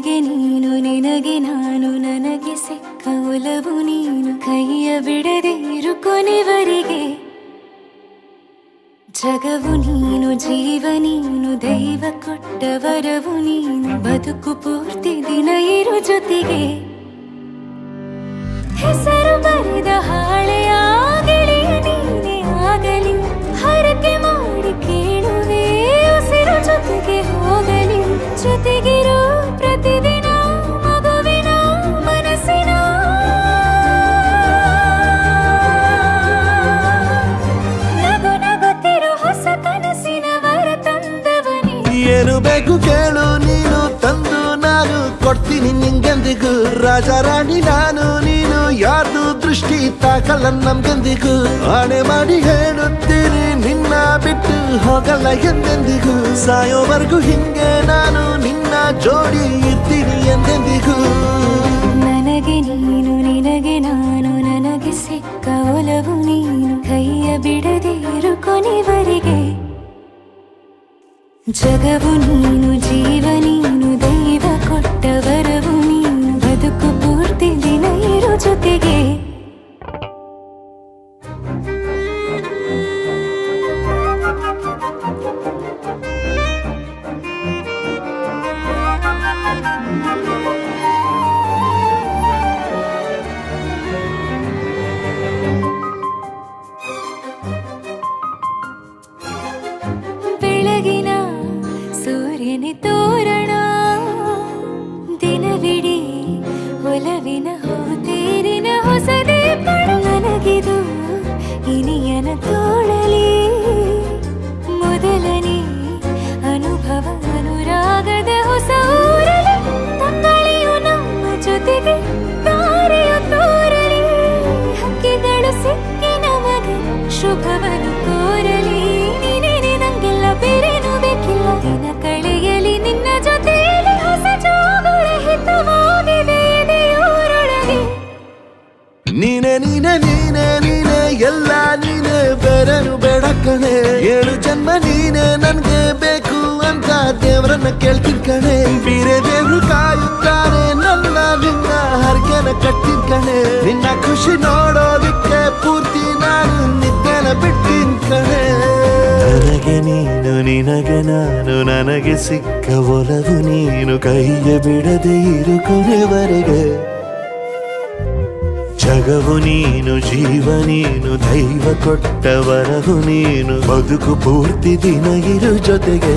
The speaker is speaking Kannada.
ನನಗೆ ನೀನು ನಿನಗೆ ನಾನು ನನಗೆ ಸಿಕ್ಕ ಒಲವು ನೀನು ಕೈಯ ಬಿಡದೆ ಇರು ಕೊನೆವರೆಗೆ ಜಗವು ನೀನು ಜೀವ ನೀನು ದೈವ ಕೊಟ್ಟ ವರವು ನೀನು ಬದುಕು ಪೂರ್ತಿ ದಿನ ಇರು ಜೊತೆಗೆ ಹೆಸರು ಬರೆದ ಹಾಳೆಯ ಗೆಳೆಯ ನೀನೇ ಆಗಲಿ ಹರಕೆ ಮಾಡಿ ಕೇಳುವೆ ಉಸಿರು ಜೊತೆಗೆ ಹೋಗಲಿ ಜೊತೆಗಿರೋ ಪ್ರತಿದಿನ ಮಗುವಿನ ಮನಸ್ಸಿನ ನಗು ನಗುತ್ತಿರೋ ಹೊಸ ಕನಸಿನ ವರ ತಂದವನೇ ಏನು ಬೇಕು ಕೇಳು ನೀನು ತಂದು ನಾನು ಕೊಡ್ತೀನಿ ನಿಂಗೆಂದಿಗೂ ರಾಜ ರಾಣಿ ನಾನು ನೀನು ಯಾರ್ದು ದೃಷ್ಟಿ ತಾಕಲ್ಲ ನಮ್ಗೆಂದಿಗೂ ಆಣೆ ಮಾಡಿ ಹೇಳುತ್ತೀನಿ ನಿನ್ನ ಬಿಟ್ಟು ಹೋಗಲ್ಲ ಎಂದೆಂದಿಗೂ ಸಾಯೋವರೆಗೂ ಹಿಂಗೆ ನಾನು ನಿನ್ನ ಜೋಡಿ ಇರ್ತೀನಿ ಎಂದೆಂದಿಗೂ ನನಗೆ ನೀನು ನಿನಗೆ ನಾನು ನನಗೆ ಸಿಕ್ಕ ಒಲವು ನೀನು ಕೈಯ ಬಿಡದೆ ಇರು ಕೊನೆವರೆಗೆ ಜಗವು ನೀನು ಜೀವ ನೀನು ದೈವ ಕೊಟ್ಟ ವರವು ನೀನು ಬದುಕು ಪೂರ್ತಿ ದಿನ ಇರು ಜೊತೆಗೆ ಬೆಳಗಿನ ಸೂರ್ಯನೇ ತೋರಣ ದಿನವಿಡೀ ಒಲವಿನ ಹೋತೇರಿನ ಹೊಸದೇ ಪಡ ನನಗಿದು ಇನಿಯನ ತೋಳಲಿ ಮೊದಲನೇ ಅನುಭವ ಅನುರಾಗದ ಹೊಸ ಊರಲಿ ತಂಗಳಿಯು ನಮ್ಮ ಜೊತೆಗೆ ತಾರೆಯು ತೋರಲಿ ಹಕ್ಕಿಗಳು ಸಿಕ್ಕಿ ನಮಗೆ ಶುಭವನ್ನು ಕೋರಲಿ ನೀನೇನೆ ನಂಗೆಲ್ಲ ಬೇರೇನು ಬೇಕಿಲ್ಲ ದಿನ ಕಳೆಯಲಿ ನಿನ್ನ ಜೊತೆಯಲ್ಲಿ ಹೊಸ ಜೋಗುಳ ಹಿತವಾಗಿದೆ ಎದೆಯೂರೊಳಗೆ ನೀನೆ ನೀನೆ ನೀನೆ ನೀನೆ ಎಲ್ಲ ನೀನೆ ಬೇರೆನು ಬೇಡ ಕಣೆ 7 ಜನ್ಮ ನೀನೆ ನನ್ಗೆ ಬೇಕು ಅಂತ ದೇವರನ್ನ ಕೇಳ್ತೀನಿ ಕಣೆ ಬೇರೆ ದೇವ್ರು ಕಾಯುತ್ತಾರೆ ನನ್ನ ನಿನ್ನ ಹರಕೆನ ಕಟ್ಟಿನ ಕಣೆ ನಿನ್ನ ಖುಷಿ ನೋಡೋದಿಕ್ಕೆ ಪೂರ್ತಿ ನಾನು ನಿದ್ದೆನ ಬಿಟ್ಟಿನ ಕಣೆ ನನಗೆ ನೀನು ನಿನಗೆ ನಾನು ನನಗೆ ಸಿಕ್ಕ ಒಲವು ನೀನು ಕೈಯ ಬಿಡದೆ ಇರು ಕೊನೆವರೆಗೆ ಜಗವು ನೀನು ಜೀವ ನೀನು ದೈವ ಕೊಟ್ಟ ವರವು ನೀನು ಬದುಕು ಪೂರ್ತಿ ದಿನ ಇರು ಜೊತೆಗೆ